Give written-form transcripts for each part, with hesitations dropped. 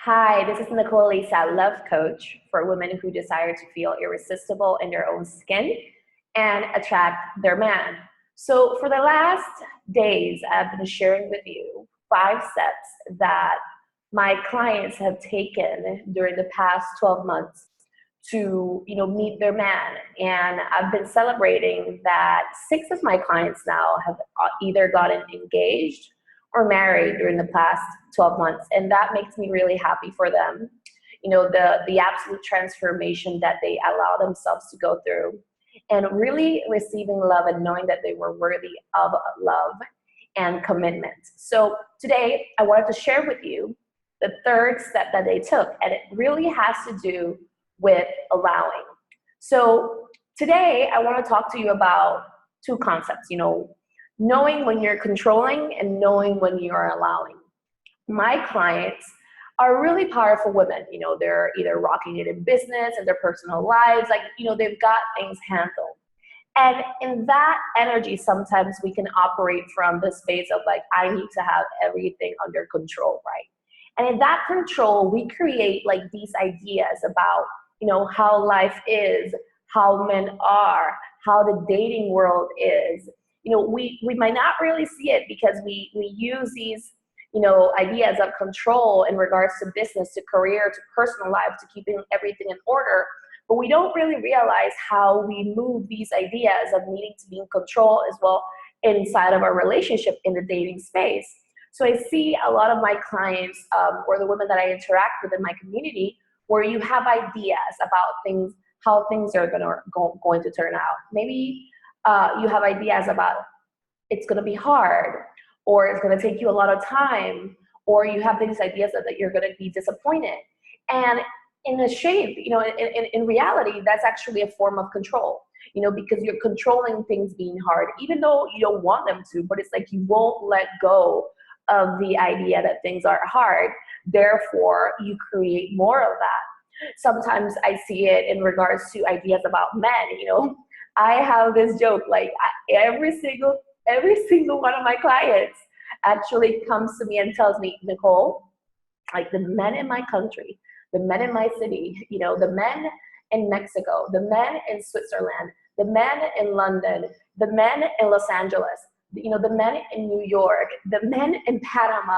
Hi, this is Nicole Elissa, love coach for women who desire to feel irresistible in their own skin and attract their man. So for the last days, I've been sharing with you 5 steps that my clients have taken during the past 12 months to, meet their man. And I've been celebrating that 6 of my clients now have either gotten engaged or married during the past 12 months. And that makes me really happy for them. The absolute transformation that they allow themselves to go through and really receiving love and knowing that they were worthy of love and commitment. So today I wanted to share with you the third step that they took, and it really has to do with allowing. So today I want to talk to you about two concepts, knowing when you're controlling and knowing when you're allowing. My clients are really powerful women. They're either rocking it in business and their personal lives, they've got things handled. And in that energy, sometimes we can operate from the space of I need to have everything under control, right? And in that control, we create these ideas about, how life is, how men are, how the dating world is. We might not really see it because we use these, ideas of control in regards to business, to career, to personal life, to keeping everything in order. But we don't really realize how we move these ideas of needing to be in control as well inside of our relationship in the dating space. So I see a lot of my clients or the women that I interact with in my community where you have ideas about things, how things are going to turn out. Maybe you have ideas about it's going to be hard, or it's going to take you a lot of time, or you have these ideas that you're going to be disappointed. And in the shape, in reality, that's actually a form of control, because you're controlling things being hard, even though you don't want them to, but it's you won't let go of the idea that things are hard. Therefore, you create more of that. Sometimes I see it in regards to ideas about men. I have this joke, every single one of my clients actually comes to me and tells me, Nicole, the men in my country, the men in my city, the men in Mexico, the men in Switzerland, the men in London, the men in Los Angeles, the men in New York, the men in Panama,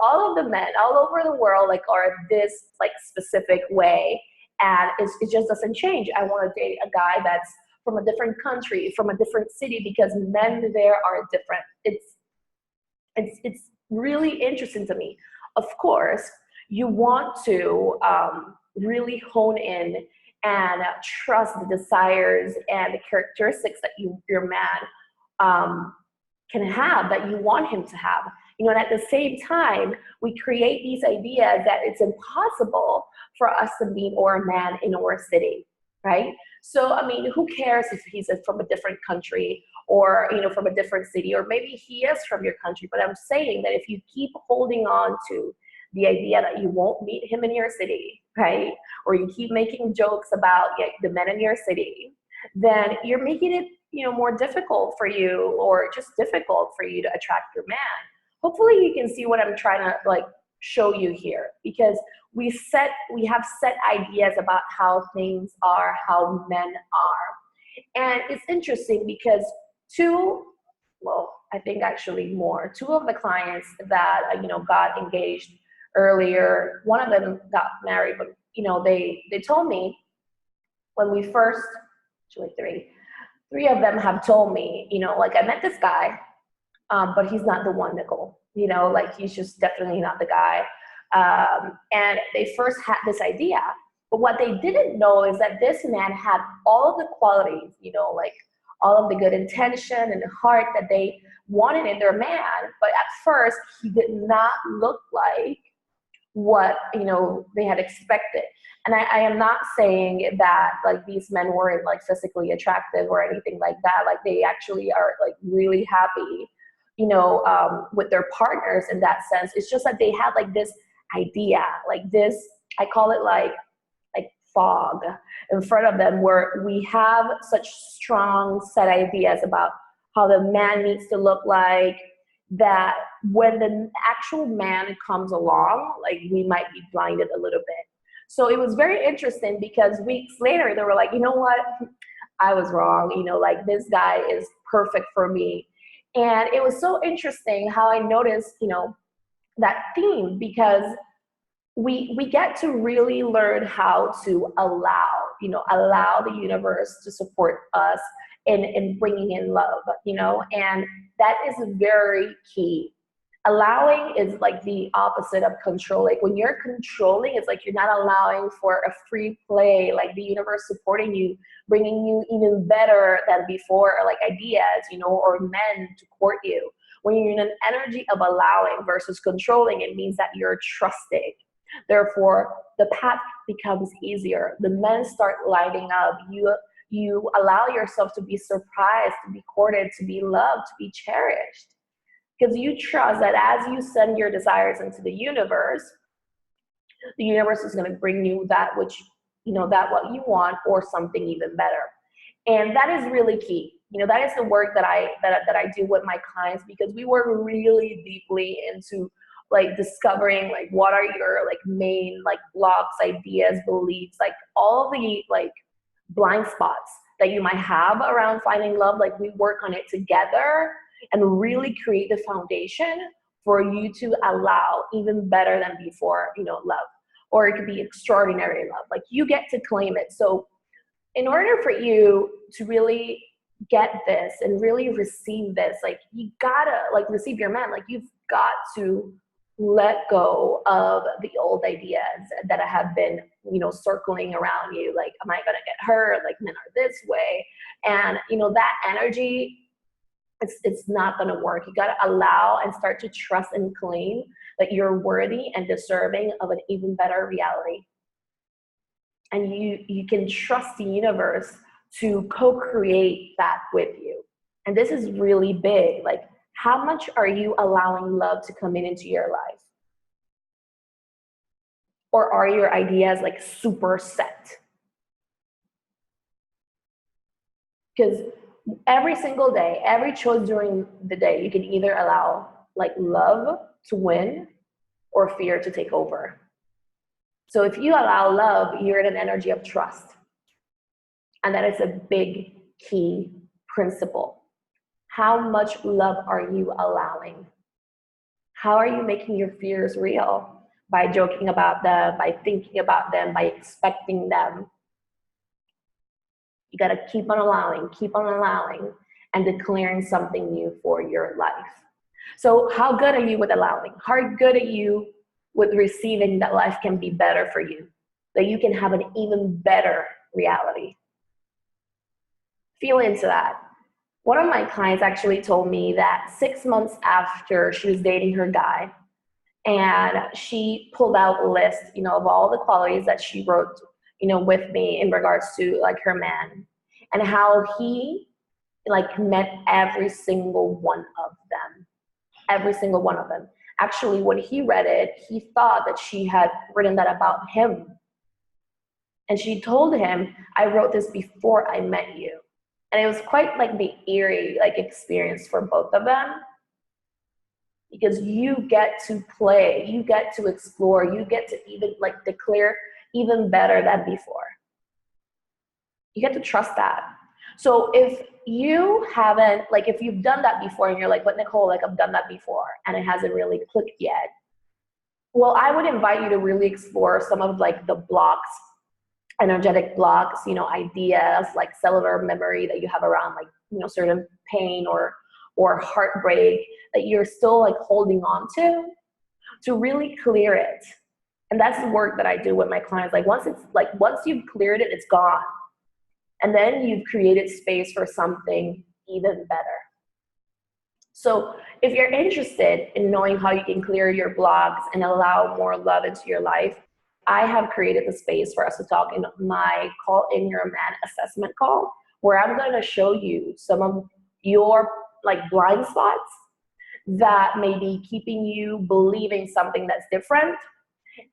all of the men all over the world are this specific way, and it just doesn't change. I want to date a guy that's from a different country, from a different city, because men there are different. It's really interesting to me. Of course, you want to really hone in and trust the desires and the characteristics that your man can have, that you want him to have. And at the same time, we create these ideas that it's impossible for us to meet a man in our city, right? So, who cares if he's from a different country or, from a different city, or maybe he is from your country. But I'm saying that if you keep holding on to the idea that you won't meet him in your city, right? Or you keep making jokes about the men in your city, then you're making it, more difficult for you, or just difficult for you to attract your man. Hopefully you can see what I'm trying to show you here, because we have set ideas about how things are, how men are. And it's interesting because two of the clients that got engaged earlier, one of them got married, but they told me when we first, actually three of them have told me, I met this guy, but he's not the one, Nicole. He's just definitely not the guy. And they first had this idea, but what they didn't know is that this man had all of the qualities, all of the good intention and the heart that they wanted in their man. But at first, he did not look like what they had expected. And I am not saying that these men weren't physically attractive or anything like that. They actually are really happy, with their partners in that sense. It's just that they had this idea, this, I call it like fog in front of them, where we have such strong set ideas about how the man needs to look like, that when the actual man comes along, like we might be blinded a little bit. So it was very interesting because weeks later they were like, you know what, I was wrong, you know, like this guy is perfect for me. And it was so interesting how I noticed, you know, that theme, because we get to really learn how to allow, you know, allow the universe to support us in bringing in love, you know, and that is very key. Allowing is like the opposite of controlling. When you're controlling, it's like you're not allowing for a free play, like the universe supporting you, bringing you even better than before, like ideas, you know, or men to court you. When you're in an energy of allowing versus controlling, it means that you're trusting. Therefore, the path becomes easier. The men start lighting up. You allow yourself to be surprised, to be courted, to be loved, to be cherished. Because you trust that as you send your desires into the universe is going to bring you that which, you know, that what you want or something even better. And that is really key. You know, that is the work that I do with my clients, because we work really deeply into like discovering like what are your like main like blocks, ideas, beliefs, like all the like blind spots that you might have around finding love. Like we work on it together and really create the foundation for you to allow even better than before, you know, love. Or it could be extraordinary love. Like you get to claim it. So in order for you to really get this and really receive this, like you gotta like receive your man, like you've got to let go of the old ideas that have been, you know, circling around you. Like, am I gonna get hurt? Like men are this way. And, you know, that energy, it's not gonna work. You gotta allow and start to trust and claim that you're worthy and deserving of an even better reality. And you can trust the universe to co-create that with you. And this is really big. Like, how much are you allowing love to come into your life? Or are your ideas like super set? Because every single day, every choice during the day, you can either allow like love to win or fear to take over. So if you allow love, you're in an energy of trust. And that is a big key principle. How much love are you allowing? How are you making your fears real? By joking about them, by thinking about them, by expecting them. You got to keep on allowing, and declaring something new for your life. So how good are you with allowing? How good are you with receiving that life can be better for you? That you can have an even better reality? Feel into that. One of my clients actually told me that 6 months after she was dating her guy, and she pulled out a list, you know, of all the qualities that she wrote, you know, with me in regards to like her man, and how he like met every single one of them. Every single one of them. Actually, when he read it, he thought that she had written that about him. And she told him, I wrote this before I met you. And it was quite like the eerie like experience for both of them, because you get to play, you get to explore, you get to even like declare even better than before. You get to trust that. So if you haven't, like if you've done that before and you're like, but Nicole, like I've done that before and it hasn't really clicked yet, well, I would invite you to really explore some of like the blocks, energetic blocks, you know, ideas like cellular memory that you have around like, you know, certain pain or heartbreak that you're still like holding on to really clear it. And that's the work that I do with my clients. Like once you've cleared it, it's gone. And then you've created space for something even better. So if you're interested in knowing how you can clear your blocks and allow more love into your life, I have created the space for us to talk in my Call in Your Man assessment call, where I'm going to show you some of your like blind spots that may be keeping you believing something that's different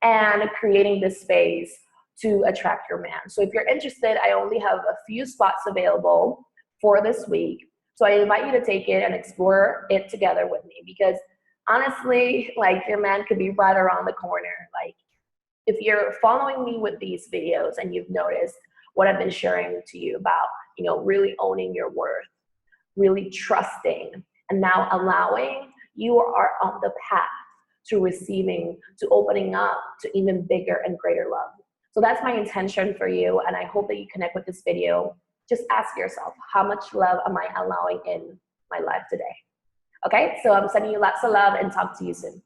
and creating this space to attract your man. So if you're interested, I only have a few spots available for this week. So I invite you to take it and explore it together with me, because honestly, like, your man could be right around the corner. Like, if you're following me with these videos and you've noticed what I've been sharing to you about, really owning your worth, really trusting, and now allowing, you are on the path to receiving, to opening up to even bigger and greater love. So that's my intention for you, and I hope that you connect with this video. Just ask yourself, how much love am I allowing in my life today? Okay, so I'm sending you lots of love and talk to you soon.